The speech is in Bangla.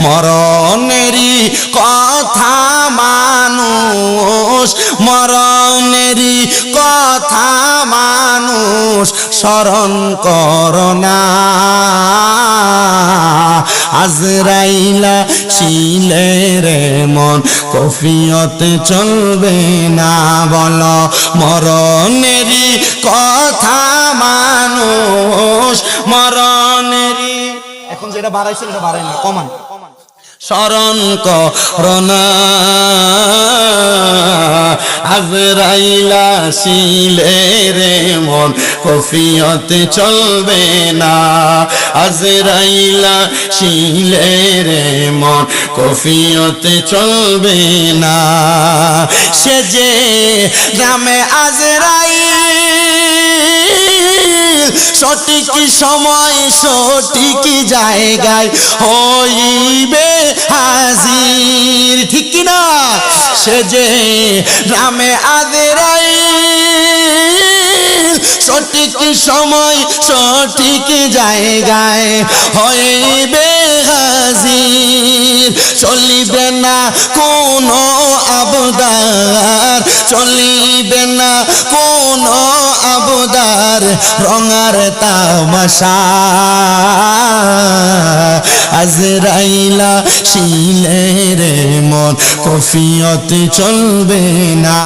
মরণেরই কথা মানুষ, মরণেরই কথা মানুষ স্মরণ করোনা। আজরাইলা ছিলে রে মন কফিয়তে চলবে না, বলো মরণেরই কথা মানুষ, মরণেরই। এখন যেটা বাড়াইছে এটা বাড়াই না, কমান, স্মরণ করোনা। আজরাইলা ছিলে রে মন কফিয়তে চলবে না, আজরাইলা ছিলে রে মন কফিয়তে চলবে না। সে যে নামে আজরাইল সঠিক সময় সঠিক জায়গায় হইবে হাজির, ঠিক কিনা? সে যে নামে আজরাইল সঠিক সময় সঠিক জায়গায় হইবে হাজির। চলিবে না কোনো আবদার, চলিবে না কোনো আবদার রঙার তামাশা। আজরাইলা ছিলে রে মন কফিয়তে চলবে না।